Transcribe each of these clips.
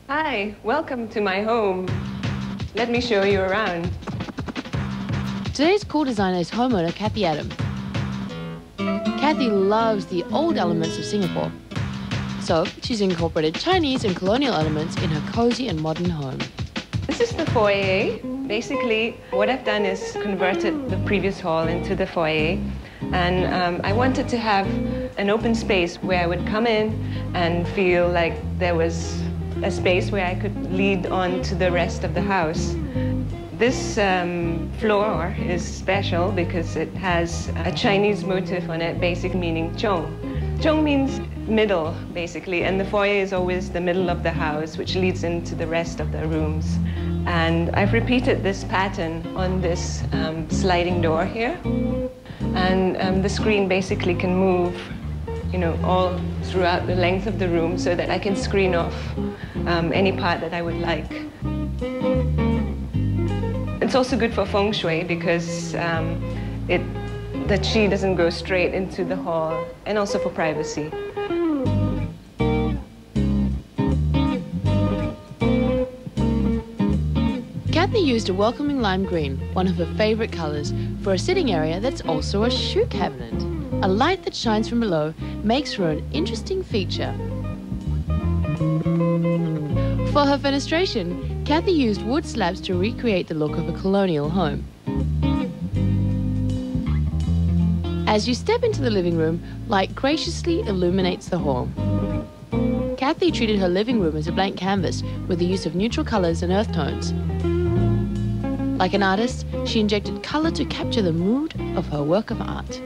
Hi, welcome to my home. Let me show you around. Today's Cool Designer is homeowner Kathy Adam. Kathy loves the old elements of Singapore, so she's incorporated Chinese and colonial elements in her cozy and modern home. This is the foyer. Basically, what I've done is converted the previous hall into the foyer, and I wanted to have an open space where I would come in and feel like there was a space where I could lead on to the rest of the house. This floor is special because it has a Chinese motif on it, basic meaning Chong. Chong means middle, basically, and the foyer is always the middle of the house, which leads into the rest of the rooms. And I've repeated this pattern on this sliding door here. And the screen basically can move, all throughout the length of the room so that I can screen off any part that I would like. It's also good for feng shui because the qi doesn't go straight into the hall, and also for privacy. Kathy used a welcoming lime green, one of her favorite colors, for a sitting area that's also a shoe cabinet. A light that shines from below makes for an interesting feature. For her fenestration, Kathy used wood slabs to recreate the look of a colonial home. As you step into the living room, light graciously illuminates the hall. Kathy treated her living room as a blank canvas with the use of neutral colors and earth tones. Like an artist, she injected color to capture the mood of her work of art.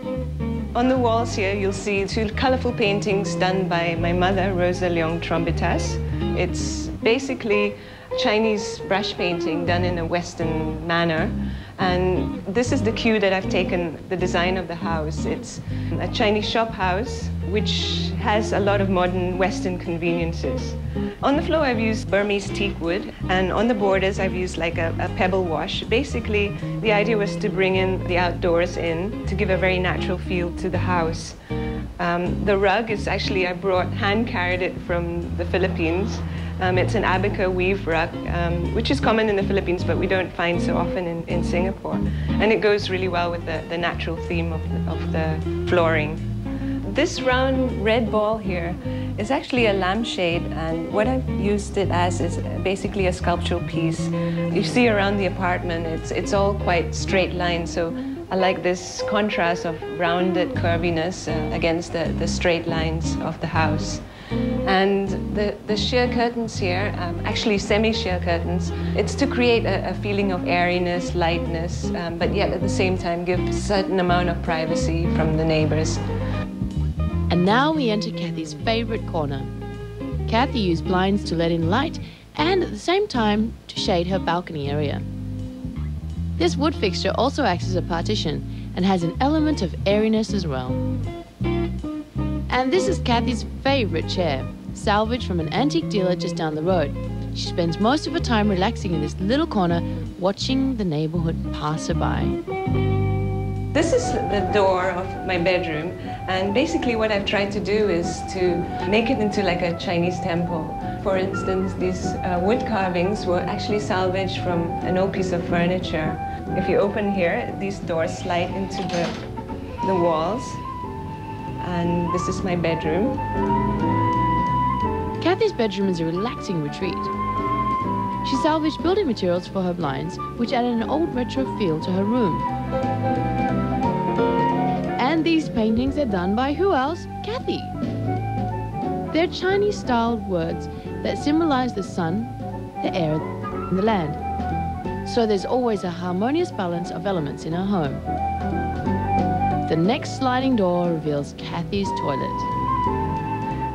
On the walls here, you'll see two colorful paintings done by my mother, Rosa Leong Trombitas. It's basically Chinese brush painting done in a Western manner. And this is the cue that I've taken the design of the house. It's a Chinese shop house, which has a lot of modern Western conveniences. On the floor, I've used Burmese teak wood, and on the borders, I've used like a pebble wash. Basically, the idea was to bring in the outdoors in to give a very natural feel to the house. The rug is actually, I hand-carried it from the Philippines. It's an abaca weave rug, which is common in the Philippines, but we don't find so often in Singapore. And it goes really well with the natural theme of the flooring. This round red ball here is actually a lampshade, and what I've used it as is basically a sculptural piece. You see around the apartment, it's all quite straight lines, so I like this contrast of rounded curviness against the straight lines of the house. And the sheer curtains here, actually semi-sheer curtains, it's to create a feeling of airiness, lightness, but yet at the same time give a certain amount of privacy from the neighbors. And now we enter Kathy's favorite corner. Kathy used blinds to let in light and at the same time to shade her balcony area. This wood fixture also acts as a partition and has an element of airiness as well. And this is Kathy's favorite chair, salvaged from an antique dealer just down the road. She spends most of her time relaxing in this little corner, watching the neighborhood passerby. This is the door of my bedroom, and basically what I've tried to do is to make it into like a Chinese temple. For instance, these wood carvings were actually salvaged from an old piece of furniture. If you open here, these doors slide into the walls, and this is my bedroom. Kathy's bedroom is a relaxing retreat. She salvaged building materials for her blinds, which added an old retro feel to her room. And these paintings are done by who else? Kathy. They're Chinese-styled words that symbolize the sun, the air, and the land. So there's always a harmonious balance of elements in her home. The next sliding door reveals Kathy's toilet.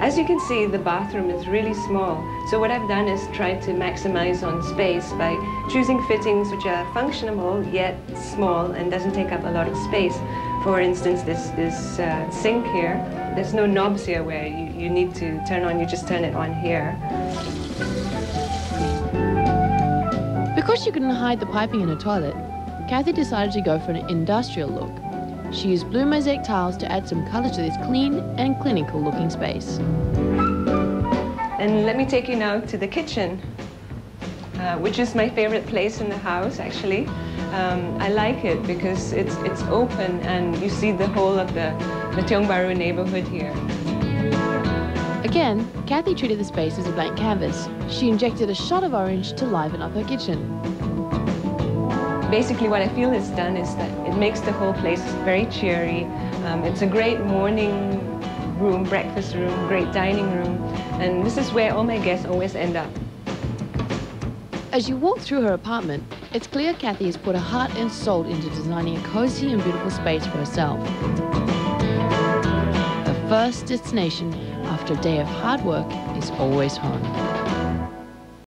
As you can see, the bathroom is really small. So what I've done is try to maximize on space by choosing fittings which are functional yet small and doesn't take up a lot of space. For instance, this sink here, there's no knobs here where you need to turn on, you just turn it on here. Because she couldn't hide the piping in her toilet, Kathy decided to go for an industrial look. She used blue mosaic tiles to add some color to this clean and clinical looking space. And let me take you now to the kitchen, which is my favorite place in the house, actually. I like it because it's open and you see the whole of the Tiong Bahru neighborhood here. Again, Kathy treated the space as a blank canvas. She injected a shot of orange to liven up her kitchen. Basically what I feel it's done is that it makes the whole place very cheery. It's a great morning room, breakfast room, great dining room, and this is where all my guests always end up. As you walk through her apartment, it's clear Kathy has put her heart and soul into designing a cozy and beautiful space for herself. Her first destination after a day of hard work is always home.